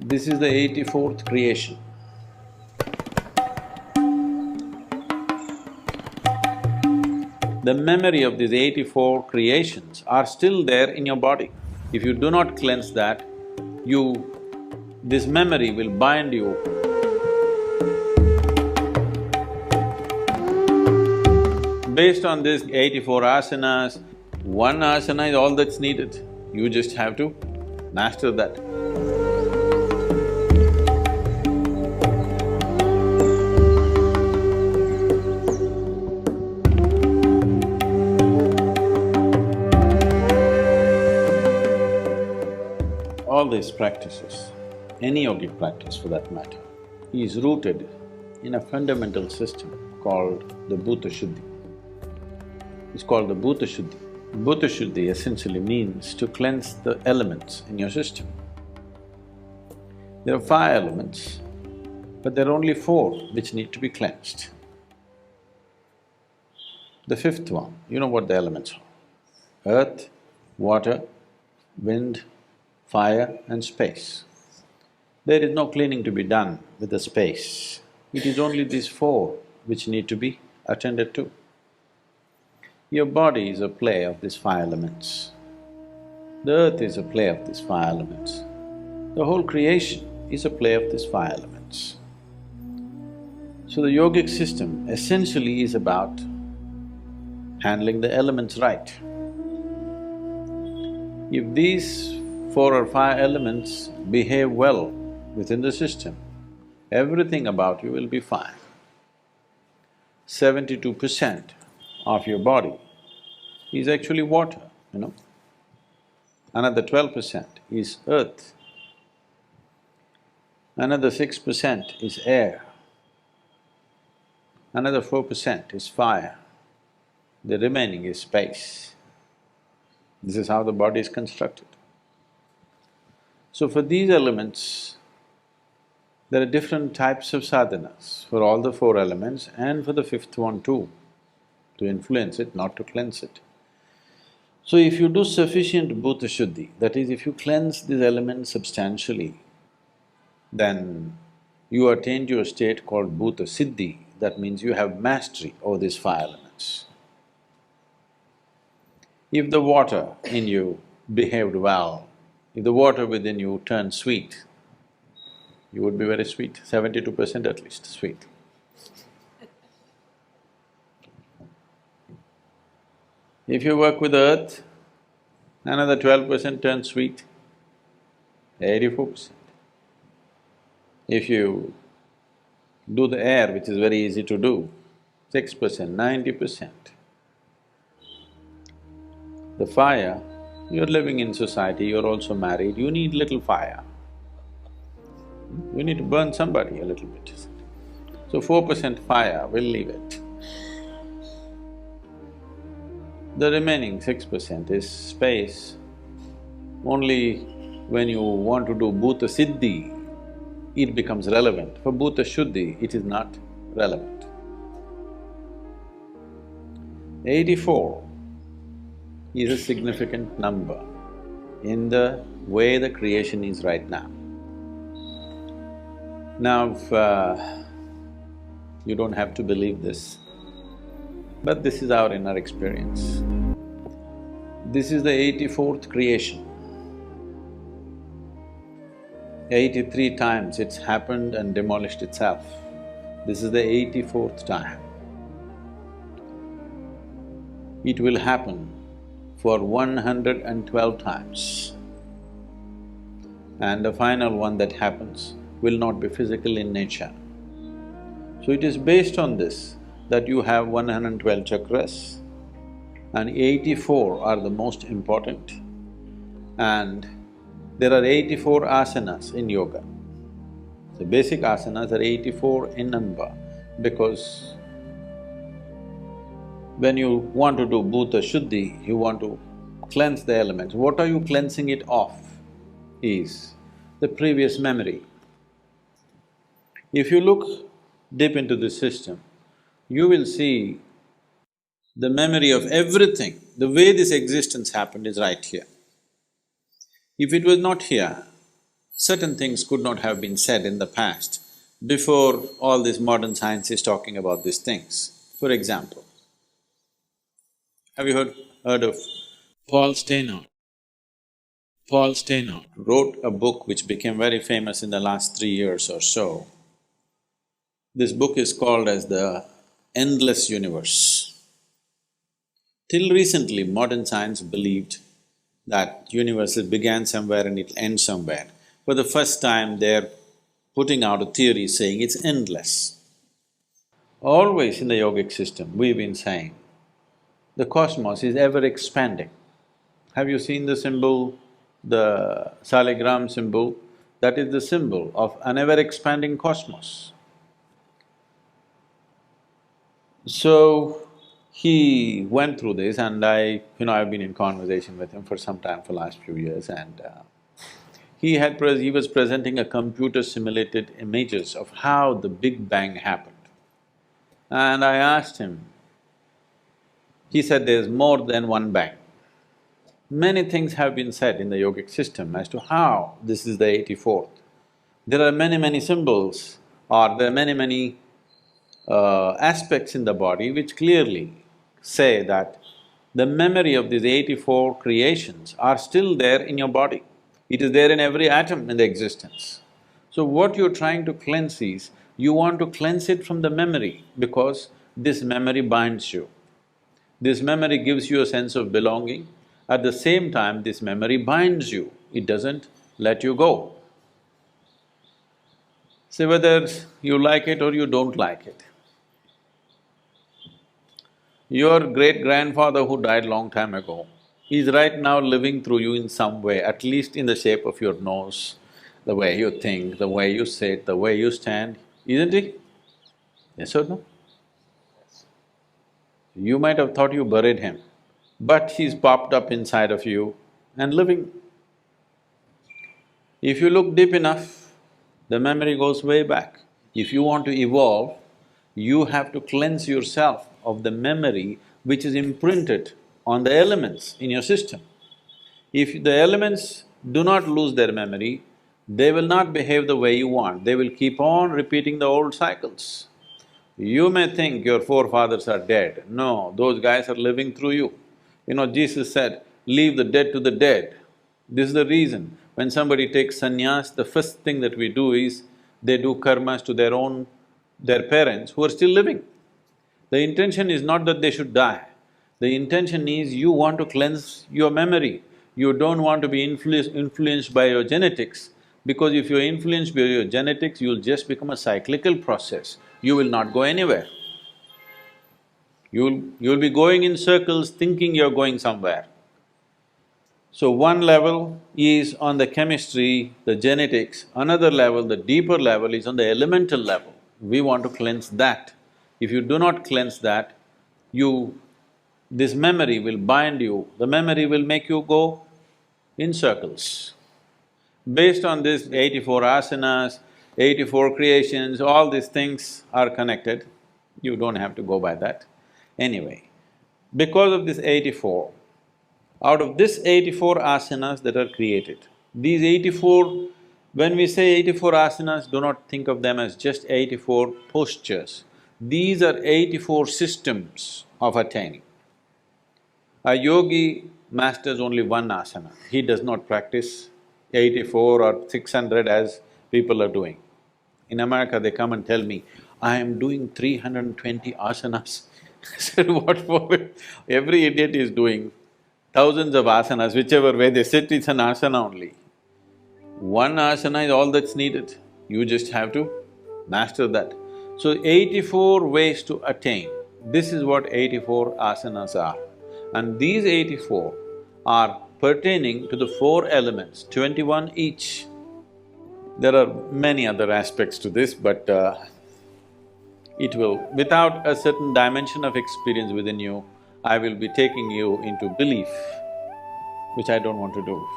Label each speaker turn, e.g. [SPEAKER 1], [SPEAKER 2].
[SPEAKER 1] This is the 84th creation. The memory of these 84 creations are still there in your body. If you do not cleanse that, this memory will bind you. Based on this 84 asanas, one asana is all that's needed. You just have to master that. All these practices, any yogic practice for that matter, is rooted in a fundamental system called the Bhuta Shuddhi. It's called the Bhuta Shuddhi. Bhuta Shuddhi essentially means to cleanse the elements in your system. There are 5 elements, but there are only 4 which need to be cleansed. The 5th one, you know what the elements are: earth, water, wind, fire and space. There is no cleaning to be done with the space. It is only these 4 which need to be attended to. Your body is a play of these 5 elements. The earth is a play of these 5 elements. The whole creation is a play of these 5 elements. So the yogic system essentially is about handling the elements right. If these 4 or 5 elements behave well within the system, everything about you will be fine. 72% of your body is actually water, you know. Another 12% is earth. Another 6% is air. Another 4% is fire. The remaining is space. This is how the body is constructed. So for these elements, there are different types of sadhanas for all the 4 elements and for the 5th one too, to influence it, not to cleanse it. So if you do sufficient Bhuta Shuddhi, that is, if you cleanse these elements substantially, then you attain to a state called Bhuta Siddhi, that means you have mastery over these 5 elements. If the water in you behaved well, if the water within you turned sweet, you would be very sweet, 72% at least sweet. If you work with earth, another 12% turns sweet, 84%. If you do the air, which is very easy to do, 6%, 90%. The fire, you're living in society, you're also married, you need little fire. You need to burn somebody a little bit. So 4% fire, we'll leave it. The remaining 6% is space. Only when you want to do Bhuta Siddhi, it becomes relevant. For Bhuta Shuddhi, it is not relevant. 84 is a significant number in the way the creation is right now. Now, you don't have to believe this, but this is our inner experience. This is the 84th creation. 83 times it's happened and demolished itself. This is the 84th time. It will happen for 112 times. And the final one that happens will not be physical in nature. So it is based on this that you have 112 chakras and 84 are the most important. And there are 84 asanas in yoga. The basic asanas are 84 in number because when you want to do Bhuta Shuddhi, you want to cleanse the elements. What are you cleansing it of is the previous memory. If you look deep into this system, you will see the memory of everything, the way this existence happened is right here. If it was not here, Certain things could not have been said in the past before all this modern science is talking about these things. For example, have you heard of Paul Steinhardt? Paul Steinhardt wrote a book which became very famous in the last 3 years or so. This book is called as the Endless Universe. Till recently, modern science believed that universe began somewhere and it'll end somewhere. For the first time, they're putting out a theory saying it's endless. Always in the yogic system, we've been saying, the cosmos is ever expanding. Have you seen the symbol, the saligram symbol? That is the symbol of an ever-expanding cosmos. So, he went through this and I've been in conversation with him for some time, for last few years, and he was presenting a computer-simulated images of how the Big Bang happened. And I asked him, he said there's more than one bang. Many things have been said in the yogic system as to how this is the 84th. There are many symbols, or there are many aspects in the body which clearly say that the memory of these 84 creations are still there in your body. It is there in every atom in the existence. So what you're trying to cleanse is, you want to cleanse it from the memory because this memory binds you. This memory gives you a sense of belonging. At the same time, this memory binds you, it doesn't let you go. See whether you like it or you don't like it. Your great-grandfather who died long time ago is right now living through you in some way, at least in the shape of your nose, the way you think, the way you sit, the way you stand, isn't he? Yes or no? You might have thought you buried him, but he's popped up inside of you and living. If you look deep enough, the memory goes way back. If you want to evolve, you have to cleanse yourself of the memory which is imprinted on the elements in your system. If the elements do not lose their memory, they will not behave the way you want, they will keep on repeating the old cycles. You may think your forefathers are dead, no, those guys are living through you. Jesus said, leave the dead to the dead. This is the reason, when somebody takes sannyas, the first thing that we do is, they do karmas to their parents who are still living. The intention is not that they should die, the intention is you want to cleanse your memory. You don't want to be influenced by your genetics, because if you're influenced by your genetics, you'll just become a cyclical process, you will not go anywhere. You'll be going in circles thinking you're going somewhere. So one level is on the chemistry, the genetics, another level, the deeper level is on the elemental level. We want to cleanse that. If you do not cleanse that, this memory will bind you, the memory will make you go in circles. Based on this 84 asanas, 84 creations, all these things are connected, you don't have to go by that. Anyway, because of this 84, out of this 84 asanas that are created, these 84… when we say 84 asanas, do not think of them as just 84 postures. These are 84 systems of attaining. A yogi masters only one asana, he does not practice 84 or 600 as people are doing. In America, they come and tell me, I am doing 320 asanas. I said, what for? Every idiot is doing thousands of asanas, whichever way they sit, it's an asana only. One asana is all that's needed, you just have to master that. So 84 ways to attain, this is what 84 asanas are. And these 84 are pertaining to the four elements, 21 each. There are many other aspects to this, but it will… without a certain dimension of experience within you, I will be taking you into belief, which I don't want to do.